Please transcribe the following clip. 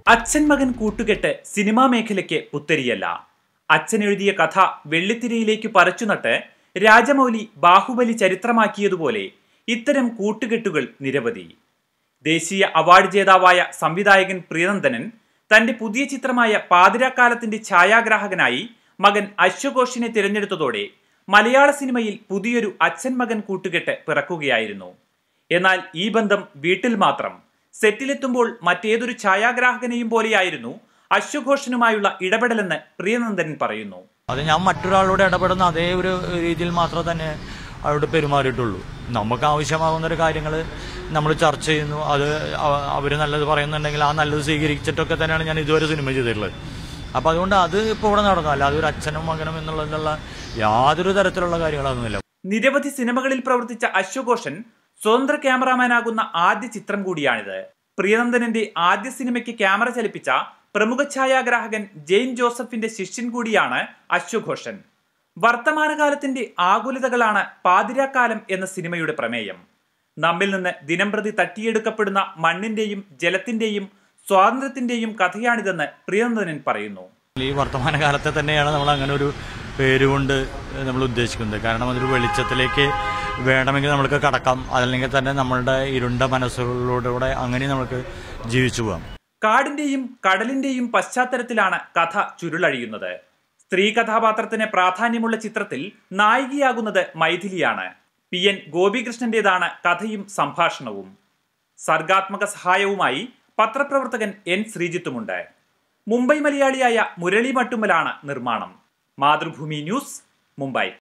അച്ഛൻ മകൻ കൂട്ടുകെട്ട് സിനിമാ മേഖലയ്ക്ക് പുത്തരിയല്ല. അച്ഛൻ എഴുതിയ കഥ വെള്ളിത്തിരയിലേക്ക് പറിച്ചുനട്ട് രാജമൗലി ബാഹുബലി ചരിത്രമാക്കിയതുപോലെ ഇത്തരം കൂട്ടുകെട്ടുകൾ നിരവധി. ദേശീയ അവാർഡ് ജേതാവായ സംവിധായകൻ പ്രിയനന്ദനൻ തന്റെ പുതിയ ചിത്രമായ പാതിരാക്കാലത്തിന്റെ ഛായാഗ്രാഹകനായി മകൻ അശ്വഘോഷിനെ തിരഞ്ഞെടുത്തതോടെ മലയാള സിനിമയിൽ പുതിയൊരു അച്ഛൻ മകൻ കൂട്ടുകെട്ട് പിറക്കുകയായിരുന്നു. എന്നാൽ ഈ ബന്ധം വീട്ടിൽ മാത്രം. സെറ്റിലെത്തുമ്പോൾ മറ്റേതൊരു ഛായാഗ്രാഹകനെയും പോലെയായിരുന്നു അശ്വഘോഷനുമായുള്ള ഇടപെടലെന്ന് പ്രിയനന്ദനൻ പറയുന്നു. അത് ഞാൻ മറ്റൊരാളോട് ഇടപെടുന്ന അതേ ഒരു രീതിയിൽ മാത്രമേ തന്നെ അവരോട് പെരുമാറിയിട്ടുള്ളൂ. നമുക്ക് ആവശ്യമാകുന്ന ഒരു കാര്യങ്ങൾ നമ്മൾ ചർച്ച ചെയ്യുന്നു. അത് അവർ നല്ലത് പറയുന്നുണ്ടെങ്കിൽ ആ നല്ലത് സ്വീകരിച്ചിട്ടൊക്കെ തന്നെയാണ് ഞാൻ ഇതുവരെ സിനിമ ചെയ്തിട്ടുള്ളത്. അപ്പം അതുകൊണ്ട് അത് ഇപ്പോൾ ഇവിടെ നടന്നു. അല്ലാതെ ഒരു അച്ഛനും മകനും എന്നുള്ളതിലുള്ള യാതൊരു തരത്തിലുള്ള കാര്യങ്ങളൊന്നുമില്ല. നിരവധി സിനിമകളിൽ പ്രവർത്തിച്ച അശ്വഘോഷൻ സ്വതന്ത്ര ക്യാമറാമാനാകുന്ന ആദ്യ ചിത്രം കൂടിയാണിത്. പ്രിയനന്ദനന്റെ ആദ്യ സിനിമയ്ക്ക് ക്യാമറ ചലിപ്പിച്ച പ്രമുഖ ഛായാഗ്രാഹകൻ ജെയിൻ ജോസഫിന്റെ ശിഷ്യൻ കൂടിയാണ് അശ്വഘോഷൻ. വർത്തമാനകാലത്തിന്റെ ആകുലതകളാണ് പാതിരാക്കാലം എന്ന സിനിമയുടെ പ്രമേയം. നമ്മിൽ നിന്ന് ദിനംപ്രതി തട്ടിയെടുക്കപ്പെടുന്ന മണ്ണിന്റെയും ജലത്തിന്റെയും സ്വാതന്ത്ര്യത്തിന്റെയും കഥയാണിതെന്ന് പ്രിയനന്ദനൻ പറയുന്നു. ഈ വർത്തമാനകാലത്തെ തന്നെയാണ് നമ്മൾ അങ്ങനെ ഒരു പേരുകൊണ്ട് നമ്മൾ ഉദ്ദേശിക്കുന്നത്. കാരണം അതൊരു വെളിച്ചത്തിലേക്ക് വേണമെങ്കിൽ നമുക്ക് കടക്കാം, അതല്ലെങ്കിൽ തന്നെ നമ്മളുടെ ഇരുണ്ട മനസ്സുകളിലൂടെ അങ്ങനെ നമുക്ക് ജീവിച്ചു പോകാം. കാടിന്റെയും കടലിന്റെയും പശ്ചാത്തലത്തിലാണ് കഥ ചുരുളഴിയുന്നത്. സ്ത്രീ കഥാപാത്രത്തിന് പ്രാധാന്യമുള്ള ചിത്രത്തിൽ നായികയാകുന്നത് മൈഥിലിയാണ്. PN ഗോപികൃഷ്ണന്റേതാണ് കഥയും സംഭാഷണവും. സർഗാത്മക സഹായവുമായി പത്രപ്രവർത്തകൻ N ശ്രീജിത്തുമുണ്ട്. മുംബൈ മലയാളിയായ മുരളി മട്ടുമ്മലാണ് നിർമ്മാണം. മാതൃഭൂമി ന്യൂസ്, മുംബൈ.